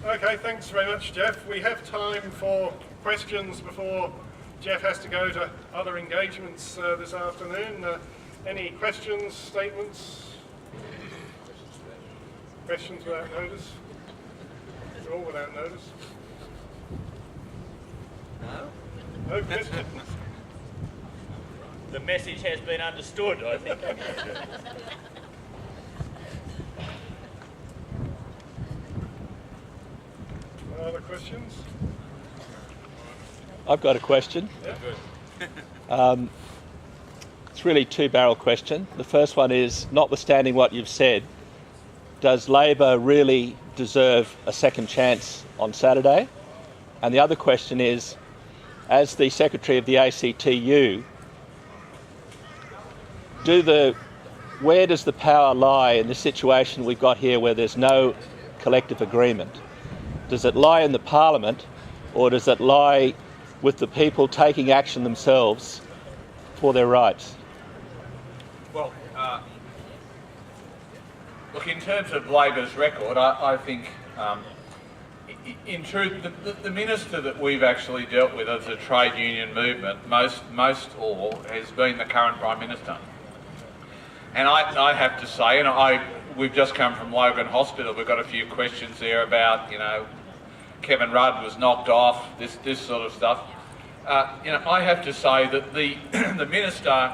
Okay, thanks very much, Jeff. We have time for questions before Jeff has to go to other engagements this afternoon. Any questions, statements? Questions without notice? All without notice? No. No questions? The message has been understood, I think. Other questions? I've got a question. Yeah, good. It's really a two-barrel question. The first one is, notwithstanding what you've said, does Labor really deserve a second chance on Saturday? And the other question is, as the Secretary of the ACTU, where does the power lie in the situation we've got here where there's no collective agreement? Does it lie in the Parliament, or does it lie with the people taking action themselves for their rights? Well, look, in terms of Labor's record, I think, in truth, the minister that we've actually dealt with as a trade union movement, most all, has been the current Prime Minister. And I have to say, we've just come from Logan Hospital. We've got a few questions there about, Kevin Rudd was knocked off, this sort of stuff. I have to say that the the minister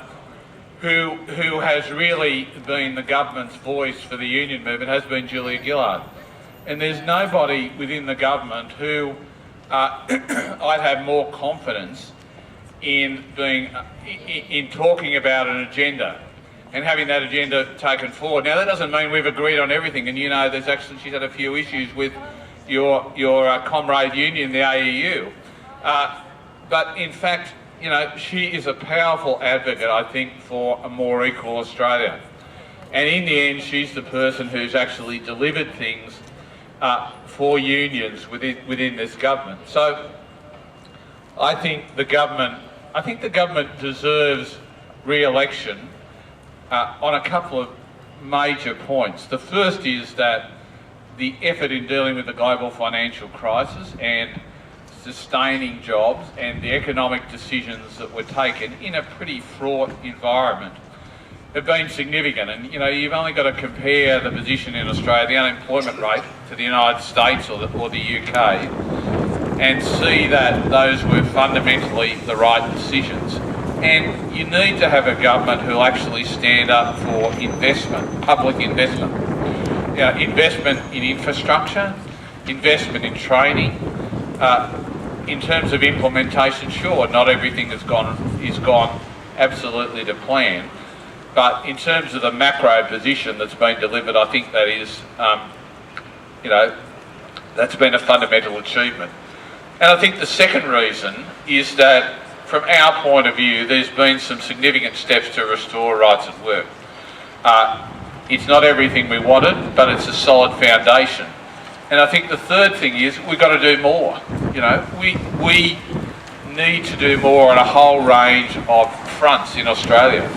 who has really been the government's voice for the union movement has been Julia Gillard. And there's nobody within the government who I'd have more confidence in talking about an agenda and having that agenda taken forward. Now, that doesn't mean we've agreed on everything, and she's had a few issues with your comrade union, the AEU. But in fact, she is a powerful advocate, I think, for a more equal Australia. And in the end, she's the person who's actually delivered things for unions within this government. So I think the government deserves re-election on a couple of major points. The first is that the effort in dealing with the global financial crisis and sustaining jobs and the economic decisions that were taken in a pretty fraught environment have been significant. And you've only got to compare the position in Australia, the unemployment rate, to the United States or the UK, and see that those were fundamentally the right decisions. And you need to have a government who will actually stand up for investment, public investment. Investment in infrastructure, investment in training. In terms of implementation, sure, not everything is gone absolutely to plan. But in terms of the macro position that's been delivered, I think that is, that's been a fundamental achievement. And I think the second reason is that, from our point of view, there's been some significant steps to restore rights at work. It's not everything we wanted, but it's a solid foundation. And I think the third thing is we've got to do more. We need to do more on a whole range of fronts in Australia,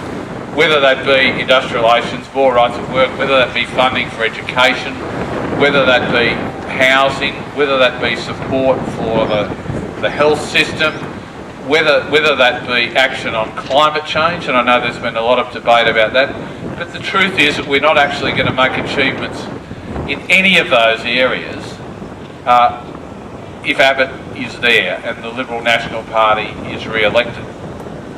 whether that be industrial relations, more rights at work, whether that be funding for education, whether that be housing, whether that be support for the health system, whether that be action on climate change, and I know there's been a lot of debate about that, but the truth is that we're not actually going to make achievements in any of those areas if Abbott is there and the Liberal National Party is re-elected.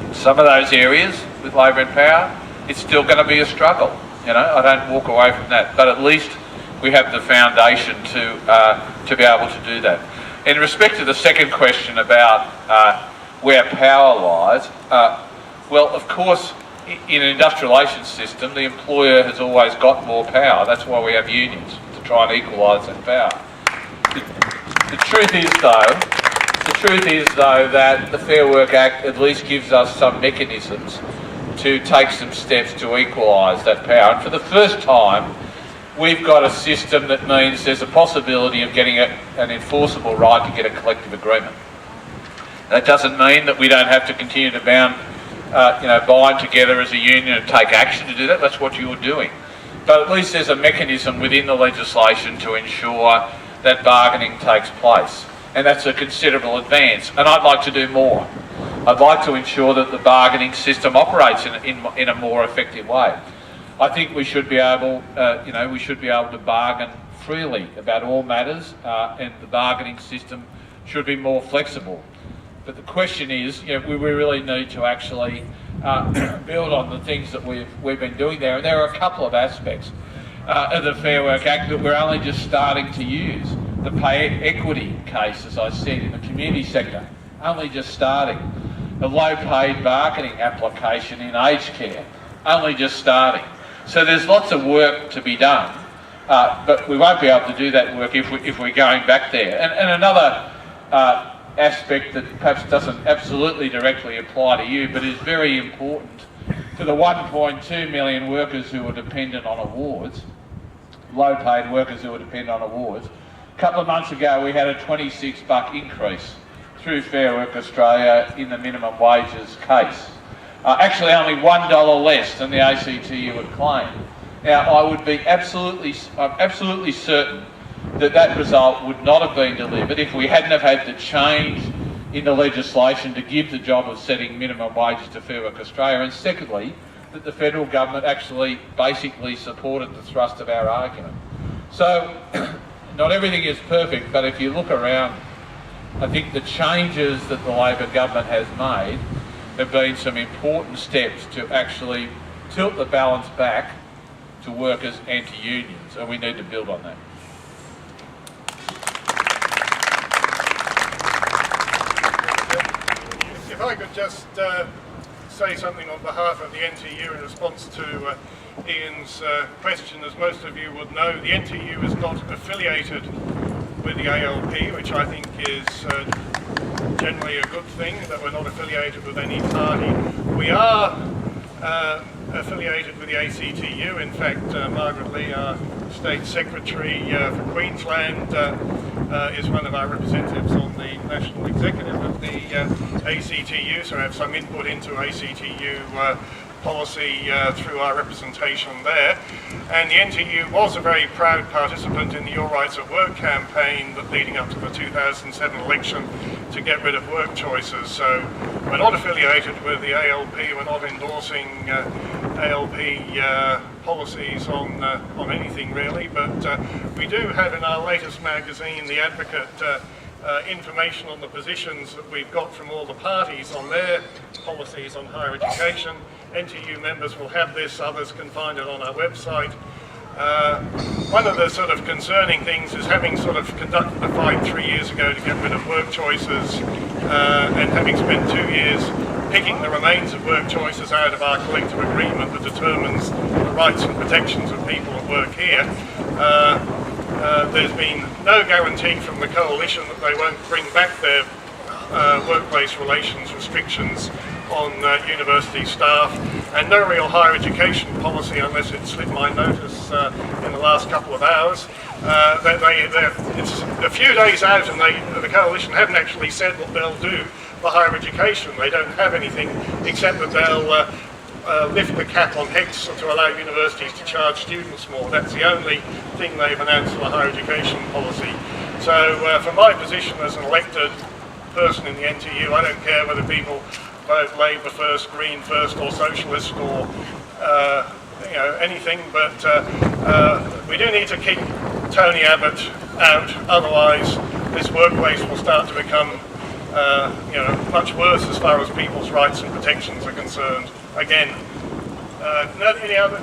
In some of those areas with Labor in power, it's still going to be a struggle. I don't walk away from that, but at least we have the foundation to be able to do that. In respect to the second question about where power lies, well, of course, in an industrial relations system, the employer has always got more power. That's why we have unions, to try and equalise that power. The truth is, though, that the Fair Work Act at least gives us some mechanisms to take some steps to equalise that power. And for the first time, we've got a system that means there's a possibility of getting an enforceable right to get a collective agreement. That doesn't mean that we don't have to continue to bind together as a union and take action to do that. That's what you're doing. But at least there's a mechanism within the legislation to ensure that bargaining takes place, and that's a considerable advance, and I'd like to do more. I'd like to ensure that the bargaining system operates in a more effective way. I think we should be able, we should be able to bargain freely about all matters, and the bargaining system should be more flexible. But the question is, we really need to actually build on the things that we've been doing there. And there are a couple of aspects of the Fair Work Act that we're only just starting to use. The pay equity case, as I said, in the community sector, only just starting. The low paid bargaining application in aged care, only just starting. So there's lots of work to be done, but we won't be able to do that work if we're going back there. And another aspect that perhaps doesn't absolutely directly apply to you, but is very important to the 1.2 million workers who are dependent on awards, low paid workers who are dependent on awards. A couple of months ago we had a $26 increase through Fair Work Australia in the minimum wages case. Actually only $1 less than the ACTU had claimed. Now I would be absolutely certain that result would not have been delivered if we hadn't have had the change in the legislation to give the job of setting minimum wages to Fair Work Australia, and secondly, that the federal government actually basically supported the thrust of our argument. So, not everything is perfect, but if you look around, I think the changes that the Labor government has made have been some important steps to actually tilt the balance back to workers and to unions, and we need to build on that. If I could just say something on behalf of the NTEU in response to Ian's question. As most of you would know, the NTEU is not affiliated with the ALP, which I think is generally a good thing, that we're not affiliated with any party. We are affiliated with the ACTU. In fact, Margaret Lee, our State Secretary for Queensland, is one of our representatives on the National Executive of the ACTU, so I have some input into ACTU policy through our representation there. And the NTEU was a very proud participant in the Your Rights at Work campaign that leading up to the 2007 election to get rid of work choices. So we're not affiliated with the ALP, we're not endorsing ALP policies on anything really, but we do have in our latest magazine, The Advocate, information on the positions that we've got from all the parties on their policies on higher education. NTEU members will have this, others can find it on our website. One of the sort of concerning things is, having sort of conducted the fight 3 years ago to get rid of work choices and having spent 2 years picking the remains of work choices out of our collective agreement that determines the rights and protections of people at work here, there's been no guarantee from the coalition that they won't bring back their workplace relations restrictions on university staff, and no real higher education policy, unless it slipped my notice in the last couple of hours. It's a few days out, and the coalition haven't actually said what they'll do for higher education. They don't have anything except that they'll lift the cap on HECS to allow universities to charge students more. That's the only thing they've announced for higher education policy. So from my position as an elected person in the NTEU, I don't care whether people vote Labor first, Green first, or Socialist, or anything, but we do need to keep Tony Abbott out, otherwise this workplace will start to become much worse as far as people's rights and protections are concerned. Again, any other